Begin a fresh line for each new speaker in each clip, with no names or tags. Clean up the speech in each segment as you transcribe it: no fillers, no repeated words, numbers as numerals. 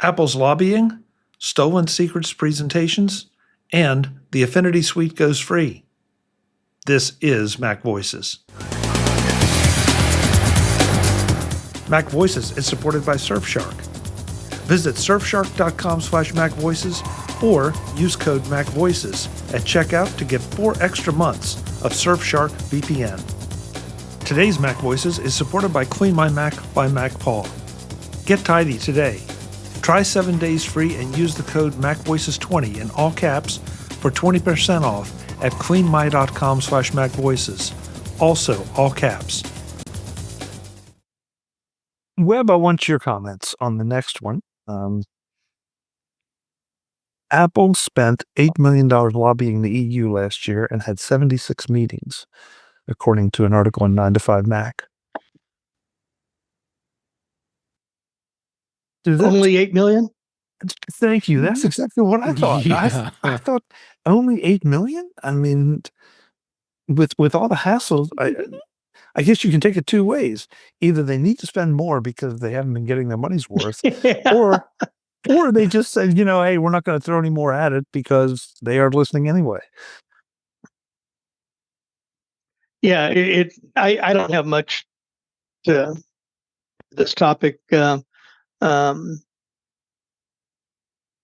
Apple's lobbying, stolen secrets presentations, and the Affinity Suite goes free. This is MacVoices. MacVoices is supported by Surfshark. Visit surfshark.com/MacVoices or use code MacVoices at checkout to get 4 extra months of Surfshark VPN. Today's MacVoices is supported by Clean My Mac by MacPaw. Get tidy today. Try 7 days free and use the code MacVoices20 in all caps for 20% off at cleanmy.com/MacVoices. Also, all caps.
Webb, I want your comments on the next one. Apple spent $8 million lobbying the EU last year and had 76 meetings, according to an article in 9to5Mac.
Only 8 million?
Thank you. That's exactly what I thought.
Yeah.
I thought only 8 million? I mean, with all the hassles, I guess you can take it two ways. Either they need to spend more because they haven't been getting their money's worth, or they just said, hey, we're not going to throw any more at it because they are listening anyway.
Yeah, I don't have much to this topic.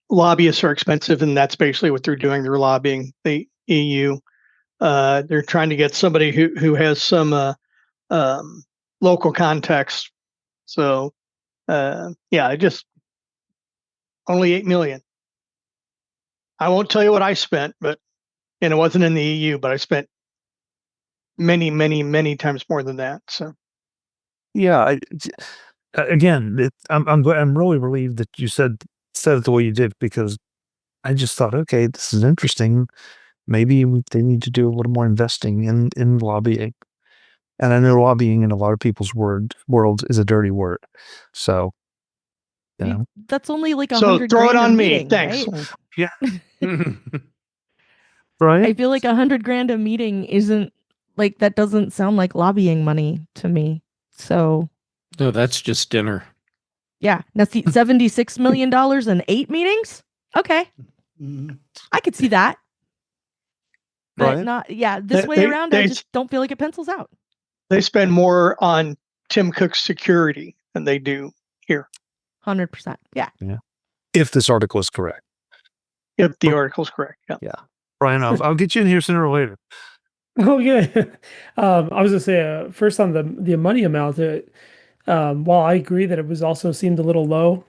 Lobbyists are expensive, and that's basically what they're doing. They're lobbying the EU. They're trying to get somebody who has some local context. So, just only 8 million. I won't tell you what I spent, and it wasn't in the EU, but I spent many, many, many times more than that. So,
yeah. Again, I'm really relieved that you said it the way you did, because I just thought, okay, this is interesting. Maybe they need to do a little more investing in lobbying. And I know lobbying in a lot of people's world is a dirty word. So,
that's only like
so
$100
throw it on me.
Meeting,
Thanks.
Right?
Yeah. Right.
I feel like $100 a meeting isn't like, that doesn't sound like lobbying money to me. So.
No, that's just dinner.
Yeah. Now see, $76 million and 8 meetings. Okay. I could see that. But not, this way around, I just don't feel like it pencils out.
They spend more on Tim Cook's security than they do here.
100%. Yeah.
If this article is correct.
If the article is correct. Yeah.
Brian, I'll get you in here sooner or later.
Oh, yeah. I was going to say, first on the money amount, while I agree that it was also seemed a little low,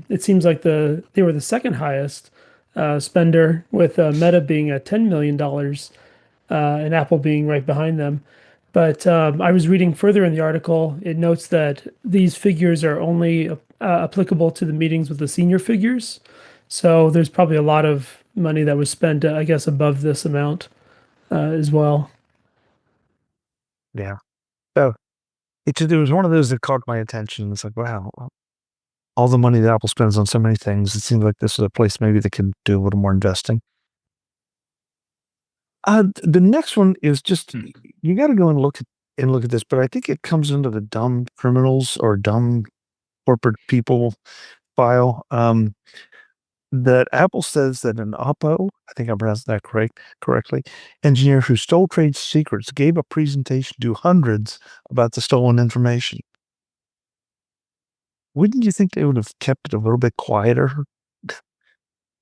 it seems like they were the second highest spender, with Meta being at $10 million and Apple being right behind them. But I was reading further in the article. It notes that these figures are only applicable to the meetings with the senior figures. So there's probably a lot of money that was spent, I guess, above this amount as well.
Yeah. So it was one of those that caught my attention. It's like, wow, all the money that Apple spends on so many things, it seems like this is a place maybe they can do a little more investing. The next one is just, you got to go and look at this, but I think it comes into the dumb criminals or dumb corporate people file. That Apple says that an Oppo, I think I pronounced that correctly, engineer who stole trade secrets gave a presentation to hundreds about the stolen information. Wouldn't you think they would have kept it a little bit quieter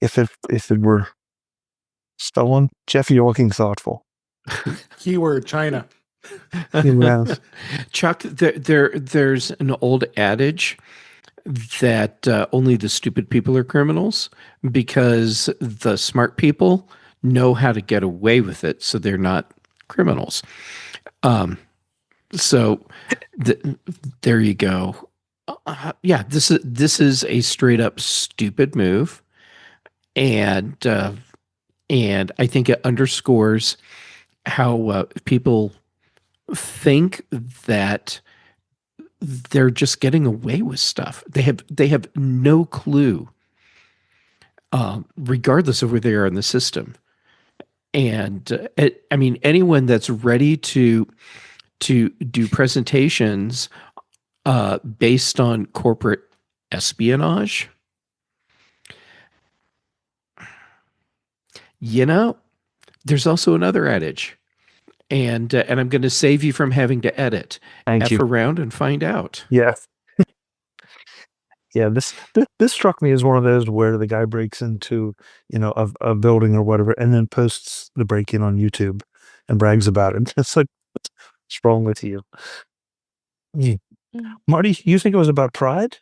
if it were stolen? Jeff, you're looking thoughtful.
Keyword China.
Chuck, there's an old adage that only the stupid people are criminals, because the smart people know how to get away with it, so they're not criminals. So there you go. This is a straight up stupid move, and I think it underscores how people think that they're just getting away with stuff. They have no clue, regardless of where they are in the system. And I mean, anyone that's ready to do presentations based on corporate espionage, You know, there's also another adage, and I'm going to save you from having to edit.
Thank you.
Around and find out.
Yeah. Yeah, this struck me as one of those where the guy breaks into, a building or whatever, and then posts the break-in on YouTube and brags about it. It's like, what's wrong with you? Marty, you think it was about pride?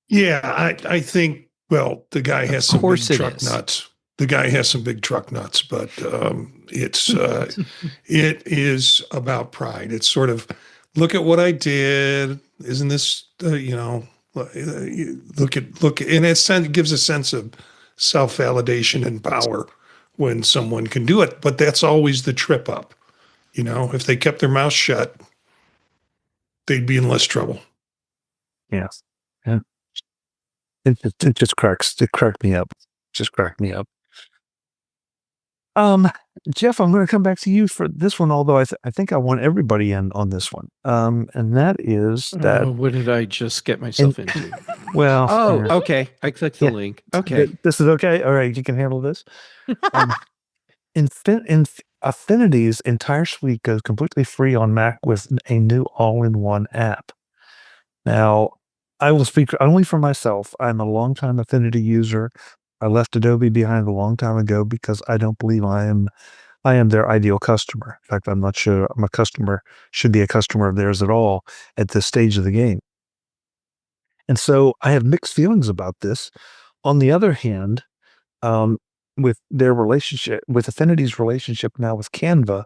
Yeah, I think, well, the guy has some big truck nuts. The guy has some big truck nuts, but it is about pride. It's sort of, look at what I did. Isn't this, look, and it gives a sense of self-validation and power when someone can do it. But that's always the trip up. If they kept their mouth shut, they'd be in less trouble.
Yes. Yeah. It just cracked me up. Just cracked me up. Jeff, I'm going to come back to you for this one, although I think I want everybody in on this one. And that is that.
What did I just get myself into?
Well.
Okay. I clicked the link. Okay.
This is okay. All right. You can handle this. Affinity's entire suite goes completely free on Mac with a new all-in-one app. Now, I will speak only for myself. I'm a longtime Affinity user. I left Adobe behind a long time ago because I don't believe I am their ideal customer. In fact, I'm not sure I'm a customer, should be a customer of theirs at all at this stage of the game. And so I have mixed feelings about this. On the other hand, with their relationship, with Affinity's relationship now with Canva,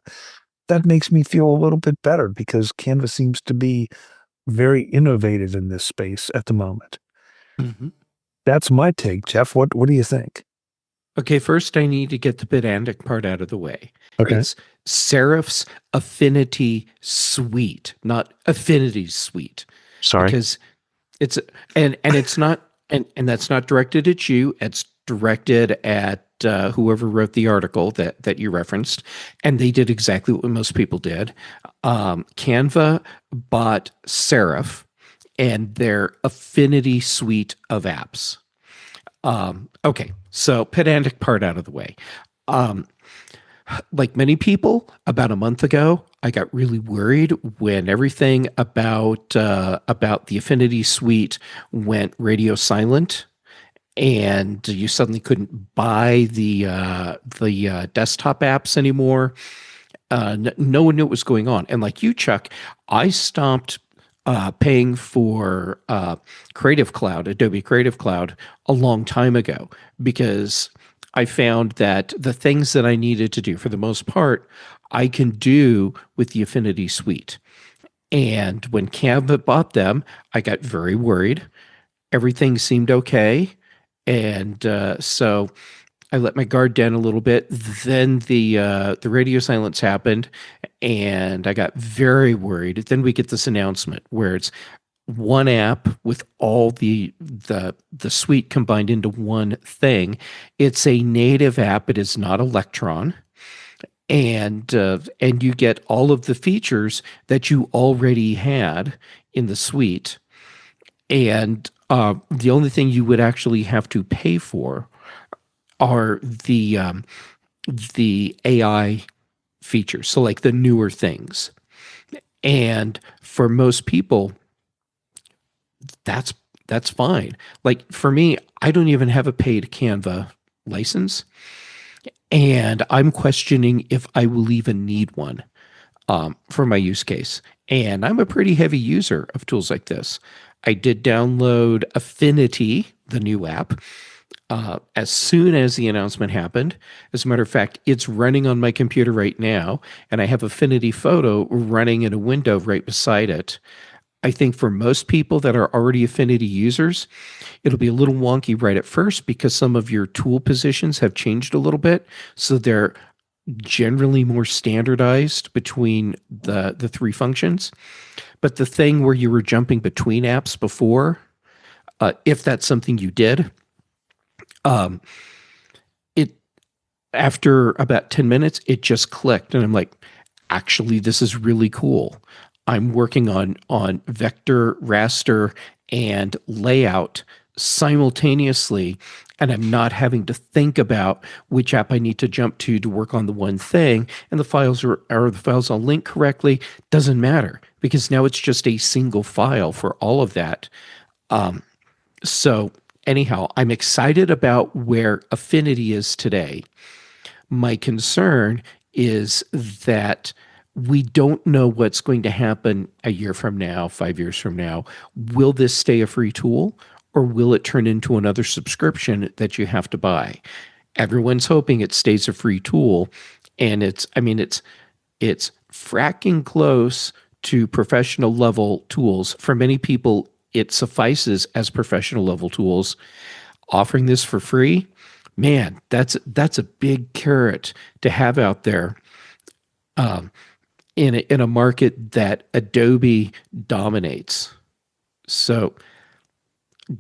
that makes me feel a little bit better because Canva seems to be very innovative in this space at the moment. Mm-hmm. That's my take, Jeff. What do you think?
Okay, first I need to get the pedantic part out of the way.
Okay.
It's Serif's Affinity Suite, not Affinity Suite.
Sorry.
Because it's and it's not and that's not directed at you. It's directed at whoever wrote the article that you referenced, and they did exactly what most people did. Canva bought Serif and their Affinity suite of apps. Okay, so pedantic part out of the way. Like many people, about a month ago, I got really worried when everything about the Affinity suite went radio silent, and you suddenly couldn't buy the desktop apps anymore. No one knew what was going on, and like you, Chuck, I stopped paying for Creative Cloud, Adobe Creative Cloud, a long time ago because I found that the things that I needed to do, for the most part, I can do with the Affinity suite. And when Canva bought them, I got very worried. Everything seemed okay. And so I let my guard down a little bit. Then the radio silence happened, and I got very worried. Then we get this announcement where it's one app with all the suite combined into one thing. It's a native app. It is not Electron, and you get all of the features that you already had in the suite. And the only thing you would actually have to pay for are the AI features, so like the newer things. And for most people, that's fine. Like for me, I don't even have a paid Canva license, and I'm questioning if I will even need one for my use case. And I'm a pretty heavy user of tools like this. I did download Affinity, the new app, as soon as the announcement happened. As a matter of fact, it's running on my computer right now, and I have Affinity Photo running in a window right beside it. I think for most people that are already Affinity users, it'll be a little wonky right at first because some of your tool positions have changed a little bit. So they're generally more standardized between the three functions. But the thing where you were jumping between apps before, if that's something you did, it after about 10 minutes, it just clicked. And I'm like, actually, this is really cool. I'm working on vector, raster, and layout simultaneously, and I'm not having to think about which app I need to jump to work on the one thing, and the files are the files all linked correctly, doesn't matter because now it's just a single file for all of that. So anyhow, I'm excited about where Affinity is today. My concern is that we don't know what's going to happen a year from now, 5 years from now. Will this stay a free tool, or will it turn into another subscription that you have to buy? Everyone's hoping it stays a free tool, and it's fracking close to professional level tools. For many people, it suffices as professional level tools. Offering this for free, man, that's a big carrot to have out there in a market that Adobe dominates. So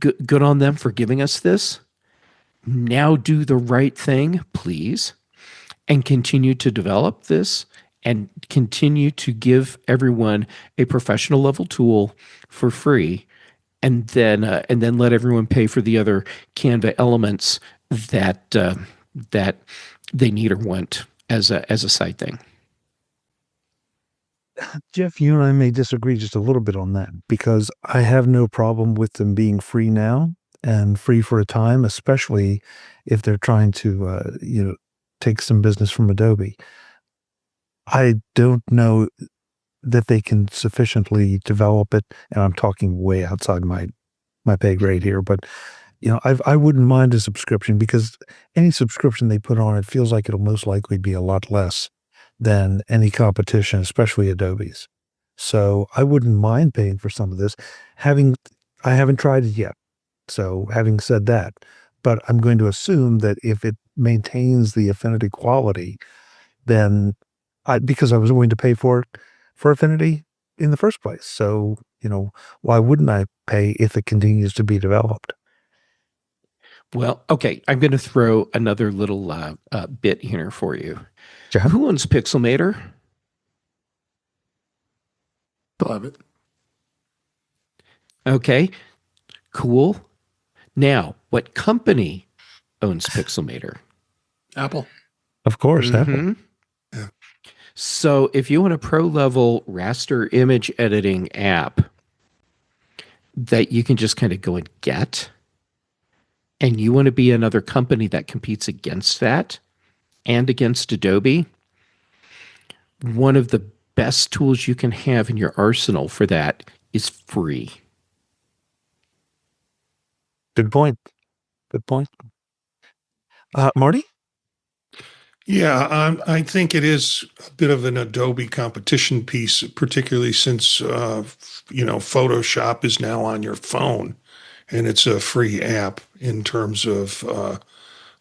good on them for giving us this. Now do the right thing, please, and continue to develop this and continue to give everyone a professional level tool for free. And then let everyone pay for the other Canva elements that they need or want as a side thing.
Jeff, you and I may disagree just a little bit on that, because I have no problem with them being free now and free for a time, especially if they're trying to take some business from Adobe. I don't know that they can sufficiently develop it, and I'm talking way outside my pay grade here, but I wouldn't mind a subscription, because any subscription they put on, it feels like it'll most likely be a lot less than any competition, especially Adobe's. So I wouldn't mind paying for some of this. I haven't tried it yet. So having said that, but I'm going to assume that if it maintains the Affinity quality, then because I was willing to pay for Affinity in the first place. So, why wouldn't I pay if it continues to be developed?
Well, okay, I'm going to throw another little bit here for you.
Sure.
Who owns Pixelmator?
Love it.
Okay, cool. Now, what company owns Pixelmator?
Apple.
Of course, Apple.
Yeah.
So if you want a pro-level raster image editing app that you can just kind of go and get, and you want to be another company that competes against that and against Adobe, one of the best tools you can have in your arsenal for that is free.
Good point. Marty?
Yeah, I think it is a bit of an Adobe competition piece, particularly since, Photoshop is now on your phone, and it's a free app in terms of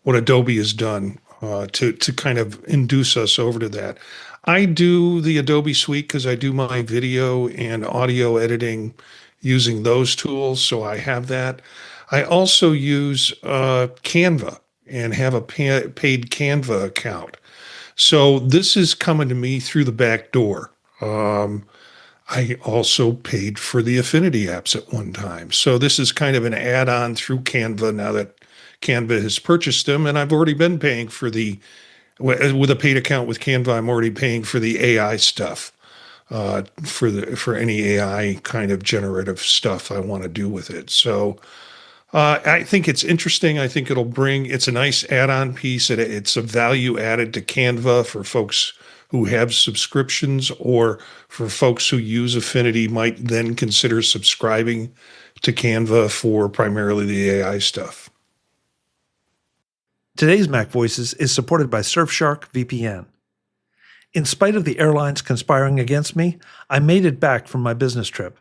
what Adobe has done to kind of induce us over to that. I do the Adobe suite because I do my video and audio editing using those tools, so I have that. I also use Canva and have a paid Canva account. So this is coming to me through the back door. I also paid for the Affinity apps at one time. So this is kind of an add-on through Canva now that Canva has purchased them. And I've already been paying for with a paid account with Canva, I'm already paying for the AI stuff, for any AI kind of generative stuff I want to do with it. So I think it's interesting. I think it's a nice add-on piece. It's a value added to Canva for folks who have subscriptions, or for folks who use Affinity might then consider subscribing to Canva for primarily the AI stuff.
Today's Mac Voices is supported by Surfshark VPN. In spite of the airlines conspiring against me, I made it back from my business trip.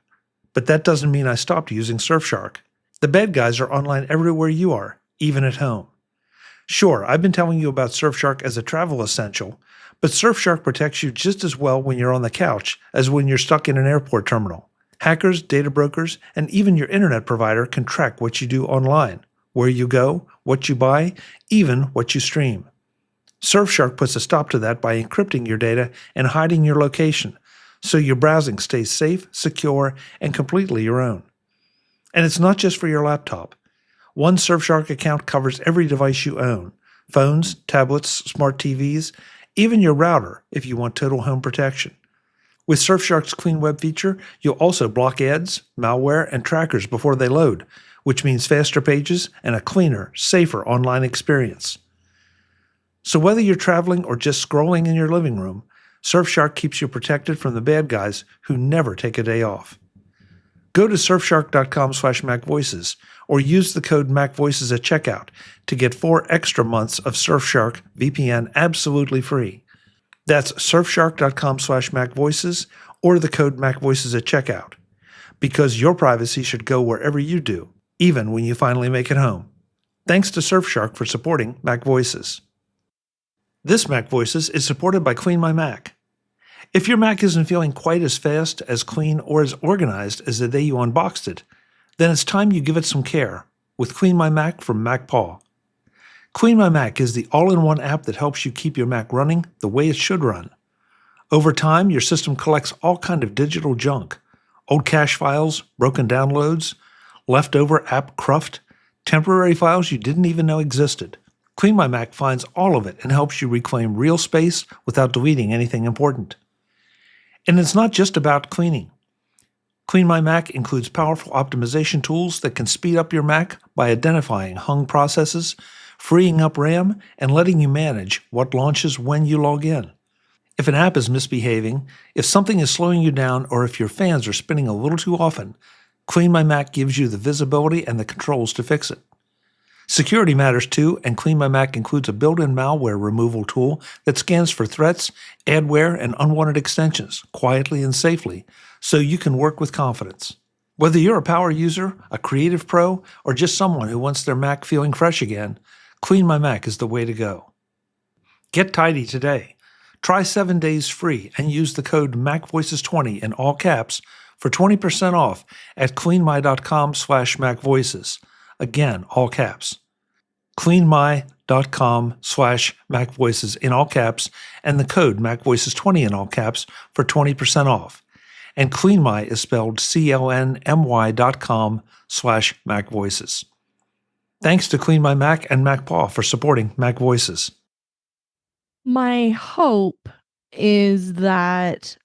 But that doesn't mean I stopped using Surfshark. The bad guys are online everywhere you are, even at home. Sure, I've been telling you about Surfshark as a travel essential, but Surfshark protects you just as well when you're on the couch as when you're stuck in an airport terminal. Hackers, data brokers, and even your internet provider can track what you do online, where you go, what you buy, even what you stream. Surfshark puts a stop to that by encrypting your data and hiding your location, so your browsing stays safe, secure, and completely your own. And it's not just for your laptop. One Surfshark account covers every device you own: phones, tablets, smart TVs, even your router if you want total home protection. With Surfshark's Clean Web feature, you'll also block ads, malware, and trackers before they load, which means faster pages and a cleaner, safer online experience. So whether you're traveling or just scrolling in your living room, Surfshark keeps you protected from the bad guys who never take a day off. Go to surfshark.com/MacVoices or use the code MacVoices at checkout to get 4 extra months of Surfshark VPN absolutely free. That's surfshark.com/MacVoices or the code MacVoices at checkout, because your privacy should go wherever you do, even when you finally make it home. Thanks to Surfshark for supporting MacVoices. This MacVoices is supported by Clean My Mac. If your Mac isn't feeling quite as fast, as clean, or as organized as the day you unboxed it, then it's time you give it some care with Clean My Mac from MacPaw. Clean My Mac is the all-in-one app that helps you keep your Mac running the way it should run. Over time, your system collects all kinds of digital junk: old cache files, broken downloads, leftover app cruft, temporary files you didn't even know existed. Clean My Mac finds all of it and helps you reclaim real space without deleting anything important. And it's not just about cleaning. Clean My Mac includes powerful optimization tools that can speed up your Mac by identifying hung processes, freeing up RAM, and letting you manage what launches when you log in. If an app is misbehaving, if something is slowing you down, or if your fans are spinning a little too often, Clean My Mac gives you the visibility and the controls to fix it. Security matters too, and Clean My Mac includes a built-in malware removal tool that scans for threats, adware, and unwanted extensions quietly and safely, so you can work with confidence. Whether you're a power user, a creative pro, or just someone who wants their Mac feeling fresh again, Clean My Mac is the way to go. Get tidy today. Try 7 days free and use the code MacVoices20 in all caps for 20% off at cleanmy.com/MacVoices. Again, all caps. cleanmy.com/MacVoices in all caps and the code MacVoices20 in all caps for 20% off. And CleanMy is spelled CLNMY.com/MacVoices. Thanks to Clean My Mac and MacPaw for supporting MacVoices.
My hope is that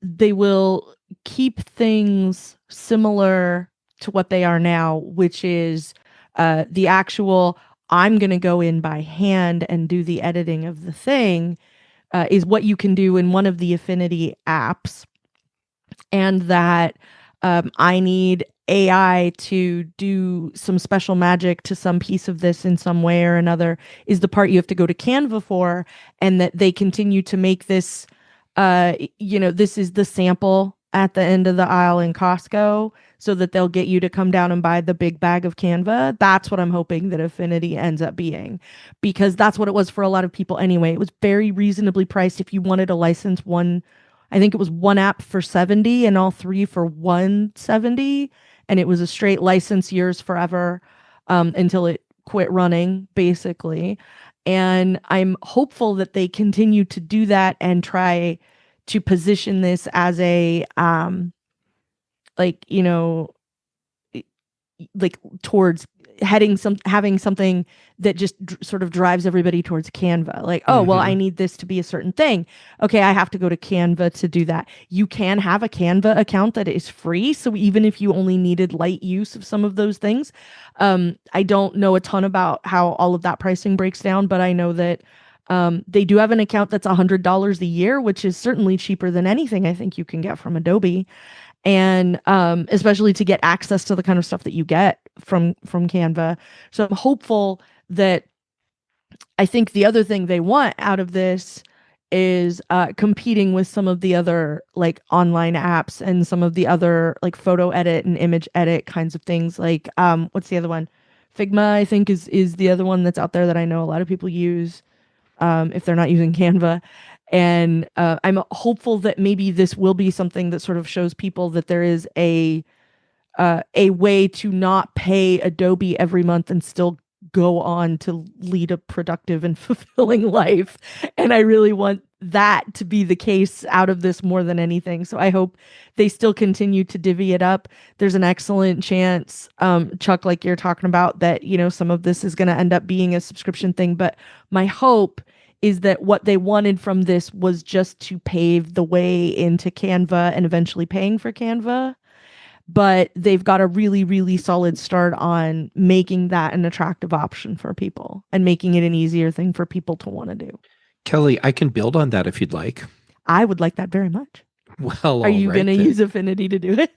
they will keep things similar to what they are now, which is the actual, I'm going to go in by hand and do the editing of the thing, is what you can do in one of the Affinity apps. And that I need AI to do some special magic to some piece of this in some way or another is the part you have to go to Canva for, and that they continue to make this, this is the sample at the end of the aisle in Costco, so that they'll get you to come down and buy the big bag of Canva. That's what I'm hoping that Affinity ends up being, because that's what it was for a lot of people anyway. It was very reasonably priced. If you wanted to license one, I think it was one app for $70 and all 3 for $170. And it was a straight license years forever until it quit running, basically. And I'm hopeful that they continue to do that and try to position this as a, towards having something that just sort of drives everybody towards Canva. Like, oh, well, I need this to be a certain thing. Okay, I have to go to Canva to do that. You can have a Canva account that is free. So even if you only needed light use of some of those things, I don't know a ton about how all of that pricing breaks down, but I know that they do have an account that's $100 a year, which is certainly cheaper than anything I think you can get from Adobe. And especially to get access to the kind of stuff that you get from Canva. So I'm hopeful that, I think the other thing they want out of this is competing with some of the other like online apps and some of the other like photo edit and image edit kinds of things. Like what's the other one? Figma, I think, is the other one that's out there that I know a lot of people use if they're not using Canva. And I'm hopeful that maybe this will be something that sort of shows people that there is a way to not pay Adobe every month and still go on to lead a productive and fulfilling life. And I really want that to be the case out of this more than anything. So I hope they still continue to divvy it up. There's an excellent chance, Chuck, like you're talking about, that, some of this is going to end up being a subscription thing. But my hope is that what they wanted from this was just to pave the way into Canva and eventually paying for Canva. But they've got a really, really solid start on making that an attractive option for people and making it an easier thing for people to want to do.
Kelly, I can build on that if you'd like.
I would like that very much.
Well,
are you going to use Affinity to do it?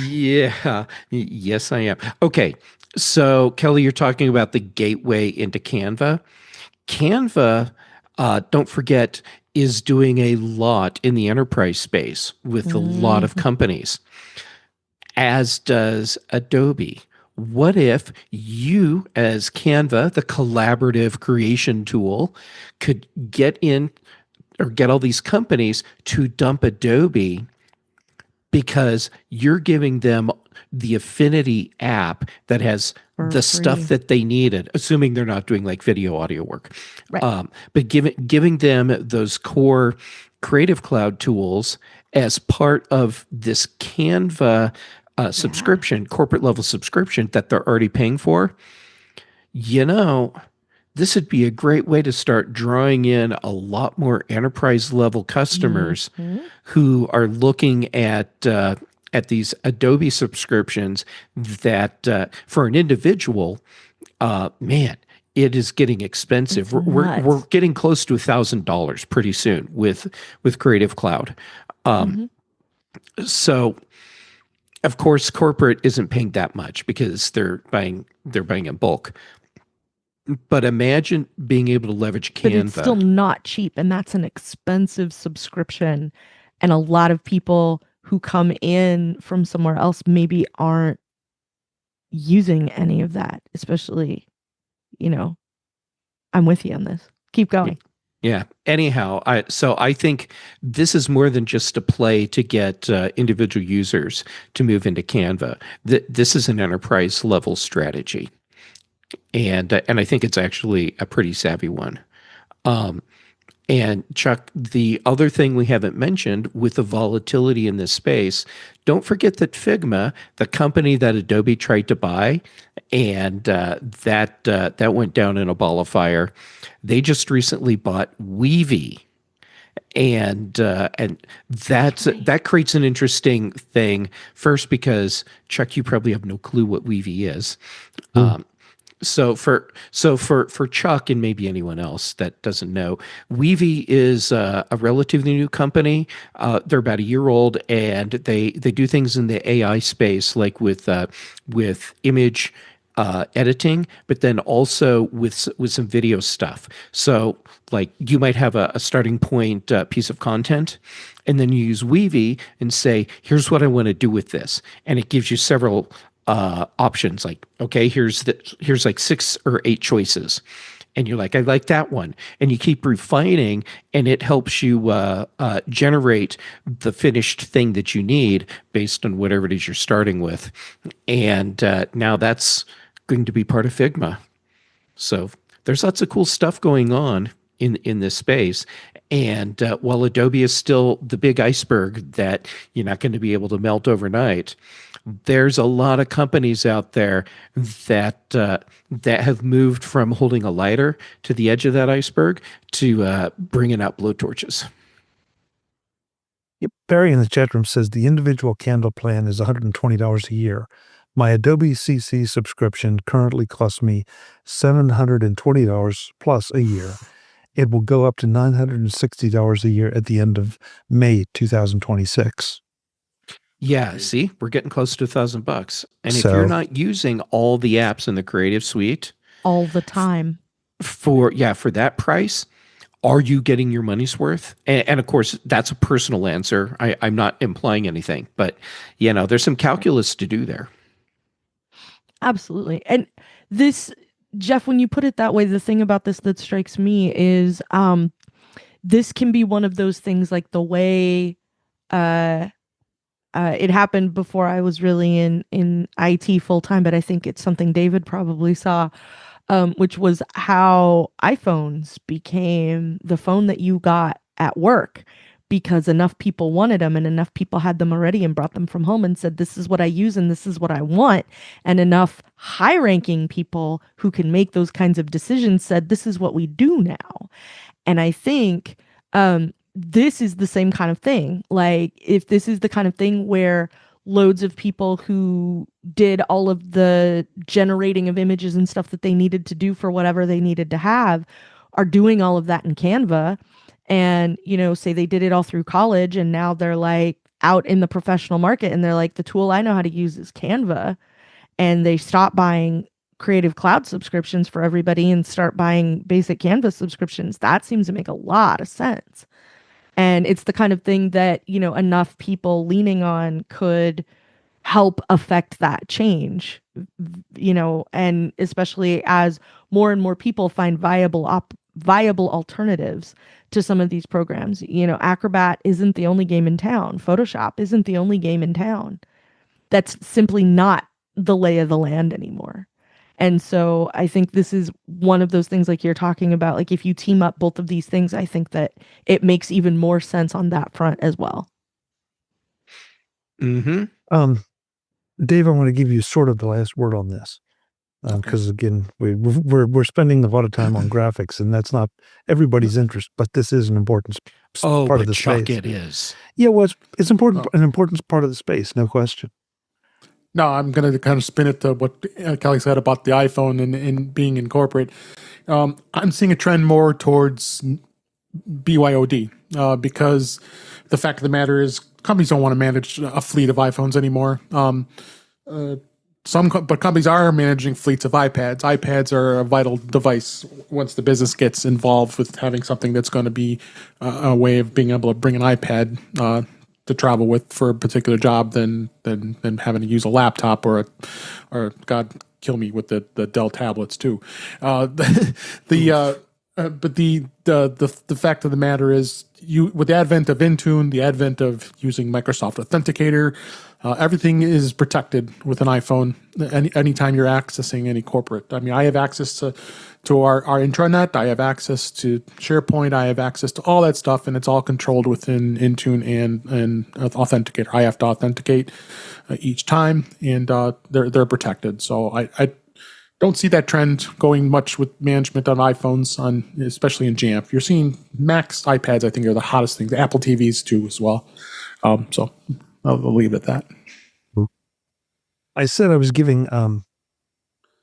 Yeah. Yes, I am. Okay. So, Kelly, you're talking about the gateway into Canva. Canva, don't forget, is doing a lot in the enterprise space with a lot of companies, as does Adobe. What if you, as Canva, the collaborative creation tool, could get in or get all these companies to dump Adobe because you're giving them the Affinity app that has the stuff that they needed, assuming they're not doing like video audio work.
Right.
But giving them those core Creative Cloud tools as part of this Canva subscription, corporate level subscription that they're already paying for, this would be a great way to start drawing in a lot more enterprise level customers who are looking at these Adobe subscriptions that for an individual, man, it is getting expensive. We're getting close to $1,000 pretty soon with Creative Cloud. So, of course, corporate isn't paying that much because they're buying in bulk. But imagine being able to leverage Canva.
But it's still not cheap, and that's an expensive subscription. And a lot of people who come in from somewhere else maybe aren't using any of that, especially, I'm with you on this. Keep going.
Yeah. Anyhow, I think this is more than just a play to get individual users to move into Canva. This is an enterprise level strategy. And I think it's actually a pretty savvy one. And Chuck, the other thing we haven't mentioned with the volatility in this space, don't forget that Figma, the company that Adobe tried to buy, and that went down in a ball of fire. They just recently bought Weavy. And that creates an interesting thing. First, because Chuck, you probably have no clue what Weavy is. So for Chuck and maybe anyone else that doesn't know, Weavy is a relatively new company. They're about a year old, and they do things in the AI space, like with image editing, but then also with some video stuff. So like you might have a starting point piece of content, and then you use Weavy and say, here's what I want to do with this. And it gives you several options, like, okay, here's like 6 or 8 choices. And you're like, I like that one. And you keep refining, and it helps you generate the finished thing that you need based on whatever it is you're starting with. And now that's going to be part of Figma. So there's lots of cool stuff going on in this space. And while Adobe is still the big iceberg that you're not going to be able to melt overnight, there's a lot of companies out there that have moved from holding a lighter to the edge of that iceberg to bringing out blowtorches.
Yep. Barry in the chat room says the individual Canva plan is $120 a year. My Adobe CC subscription currently costs me $720 plus a year. It will go up to $960 a year at the end of May 2026.
Yeah, see, we're getting close to $1,000. And if you're not using all the apps in the Creative Suite
all the time
for that price, are you getting your money's worth? And of course, that's a personal answer. I'm not implying anything, but there's some calculus to do there.
Absolutely. And this, Jeff, when you put it that way, the thing about this that strikes me is this can be one of those things, like the way it happened before I was really in IT full time, but I think it's something David probably saw. which was how iPhones became the phone that you got at work, because enough people wanted them and enough people had them already and brought them from home and said, this is what I use and this is what I want. And enough high ranking people who can make those kinds of decisions said, this is what we do now. And I think this is the same kind of thing. Like, if this is the kind of thing where loads of people who did all of the generating of images and stuff that they needed to do for whatever they needed to have are doing all of that in Canva, and, you know, say they did it all through college and now they're like out in the professional market and they're like, the tool I know how to use is Canva, and they stop buying Creative Cloud subscriptions for everybody and start buying basic Canva subscriptions. That seems to make a lot of sense. And it's the kind of thing that, you know, enough people leaning on could help affect that change, you know, and especially as more and more people find viable alternatives to some of these programs. You know, Acrobat isn't the only game in town. Photoshop isn't the only game in town. That's simply not the lay of the land anymore. And so I think this is one of those things, like you're talking about, like if you team up both of these things, I think that it makes even more sense on that front as well.
Dave, I want to give you sort of the last word on this, because again, we're spending a lot of time on graphics, and that's not everybody's interest, but this is an important part of the space.
It is.
Yeah, well, it's important, an important part of the space, no question.
No, I'm going to kind of spin it to what Kelly said about the iPhone and being in corporate. I'm seeing a trend more towards BYOD because the fact of the matter is companies don't want to manage a fleet of iPhones anymore. But companies are managing fleets of iPads. iPads are a vital device once the business gets involved with having something that's going to be a way of being able to bring an iPad to travel with for a particular job than having to use a laptop or God kill me with the Dell tablets too. But the fact of the matter is, with the advent of Intune, the advent of using Microsoft Authenticator, everything is protected with an iPhone. Anytime you're accessing any corporate, I mean, I have access to our intranet. I have access to SharePoint. I have access to all that stuff, and it's all controlled within Intune and Authenticator. I have to authenticate each time, and they're protected. So I don't see that trend going much with management on iPhones, especially in Jamf. You're seeing Macs, iPads, I think, are the hottest things. Apple TVs too, as well. So I'll leave it at that.
I said I was giving.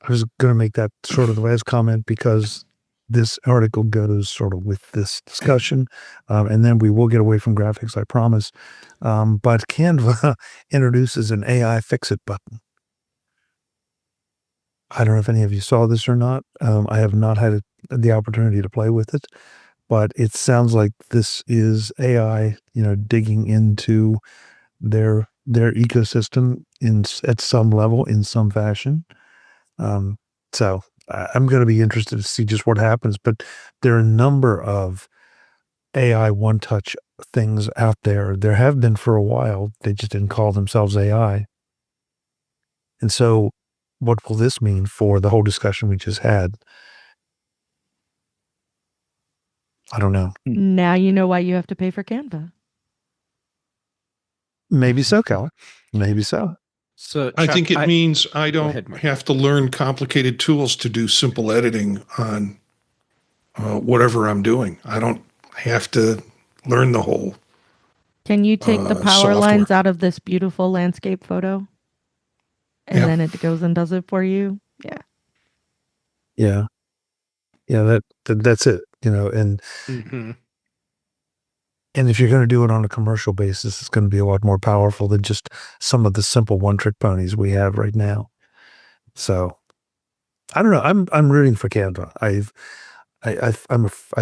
I was going to make that sort of the last comment because this article goes sort of with this discussion, and then we will get away from graphics, I promise. But Canva introduces an AI fix-it button. I don't know if any of you saw this or not. I have not had the opportunity to play with it, but it sounds like this is AI, you know, digging into their ecosystem at some level, in some fashion. So I'm going to be interested to see just what happens, but there are a number of AI one-touch things out there. There have been for a while. They just didn't call themselves AI. And so what will this mean for the whole discussion we just had? I don't know.
Now you know why you have to pay for Canva.
Maybe so, Kelly. Maybe so.
So
I think it means I
Go
don't
ahead, Mark.
have to learn complicated tools to do simple editing on whatever I'm doing. I don't have to learn the whole.
Can you take the power
software.
lines out of this beautiful landscape photo? And then it goes and does it for you? Yeah.
Yeah. Yeah, that's it, you know, and and if you're going to do it on a commercial basis, it's going to be a lot more powerful than just some of the simple one-trick ponies we have right now. So, I don't know. I'm rooting for Canva. I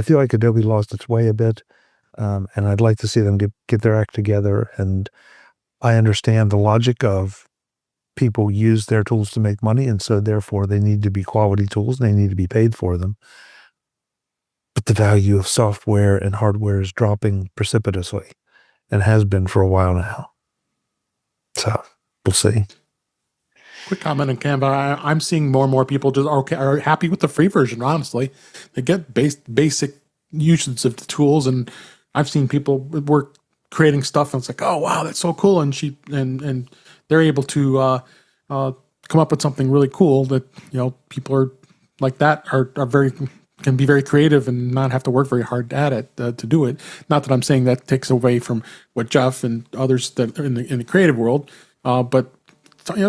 feel like Adobe lost its way a bit, and I'd like to see them get their act together. And I understand the logic of people use their tools to make money, and so therefore they need to be quality tools. And they need to be paid for them. But the value of software and hardware is dropping precipitously, and has been for a while now. So we'll see.
quick comment on Canva. I'm seeing more and more people just are happy with the free version. Honestly, they get basic usage of the tools, and I've seen people work creating stuff, and it's like, oh wow, that's so cool, and and they're able to come up with something really cool that people are like that are very can be very creative and not have to work very hard at it to do it. Not that I'm saying that takes away from what Jeff and others that are in the creative world, but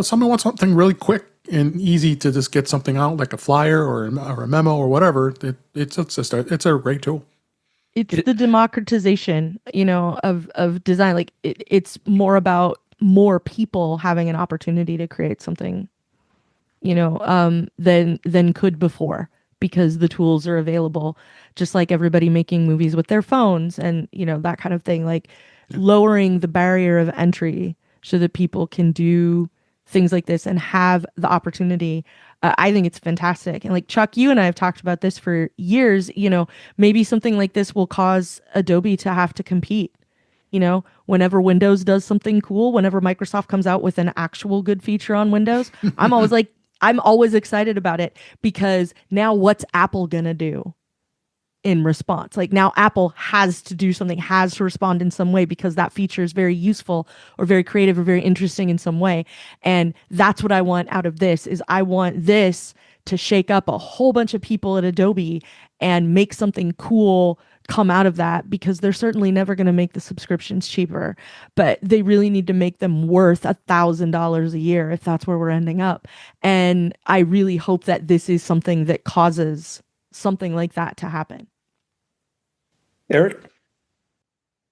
someone wants something really quick and easy to just get something out, like a flyer or a memo or whatever. It's a great tool.
It's the democratization, of design. Like it's more about more people having an opportunity to create something, than could before, because the tools are available, just like everybody making movies with their phones and, that kind of thing, like lowering the barrier of entry so that people can do things like this and have the opportunity. I think it's fantastic. And like Chuck, you and I have talked about this for years, maybe something like this will cause Adobe to have to compete. Whenever Windows does something cool, whenever Microsoft comes out with an actual good feature on Windows, I'm always excited about it, because now what's Apple gonna do in response? Like now Apple has to do something, has to respond in some way, because that feature is very useful or very creative or very interesting in some way. And that's what I want out of this. Is I want this to shake up a whole bunch of people at Adobe and make something cool come out of that, because they're certainly never going to make the subscriptions cheaper, but they really need to make them worth $1,000 a year if that's where we're ending up. And I really hope that this is something that causes something like that to happen.
Eric?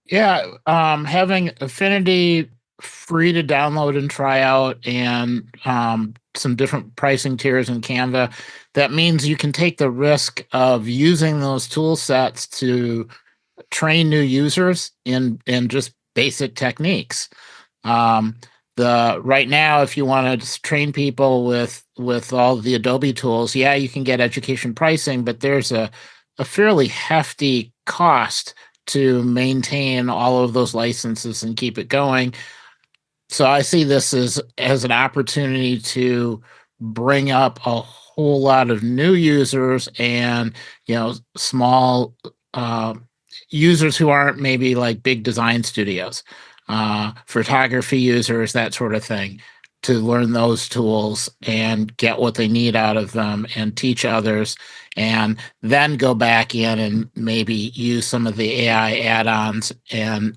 Yeah, having Affinity free to download and try out, and some different pricing tiers in Canva, that means you can take the risk of using those tool sets to train new users in just basic techniques. Right now, if you want to train people with all the Adobe tools, you can get education pricing, but there's a fairly hefty cost to maintain all of those licenses and keep it going. So I see this as an opportunity to bring up a whole lot of new users and, small users who aren't maybe like big design studios, photography users, that sort of thing, to learn those tools and get what they need out of them and teach others, and then go back in and maybe use some of the AI add-ons, and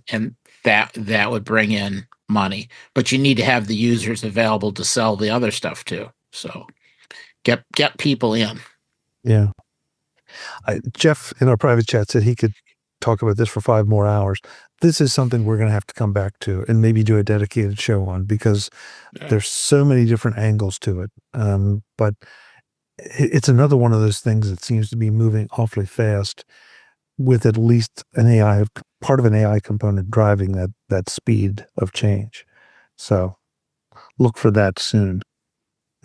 that would bring in money. But you need to have the users available to sell the other stuff to. So get people in.
Yeah. Jeff in our private chat said he could talk about this for 5 more hours. This is something we're going to have to come back to and maybe do a dedicated show on, because there's so many different angles to it. But it's another one of those things that seems to be moving awfully fast, with at least part of an AI component driving that speed of change. So look for that soon,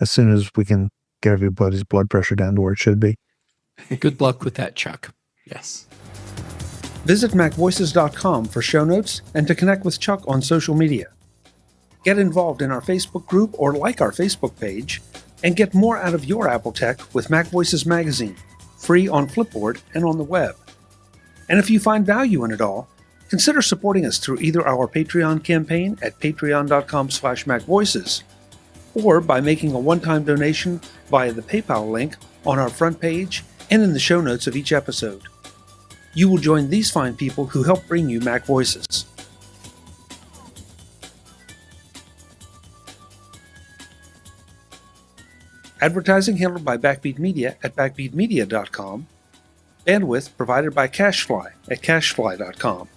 as soon as we can get everybody's blood pressure down to where it should be.
Good luck with that, Chuck.
Yes.
Visit MacVoices.com for show notes and to connect with Chuck on social media. Get involved in our Facebook group or like our Facebook page, and get more out of your Apple tech with MacVoices Magazine, free on Flipboard and on the web. And if you find value in it all, consider supporting us through either our Patreon campaign at patreon.com/MacVoices, or by making a one-time donation via the PayPal link on our front page and in the show notes of each episode. You will join these fine people who help bring you Mac Voices. Advertising handled by Backbeat Media at backbeatmedia.com. Bandwidth provided by CacheFly at cachefly.com.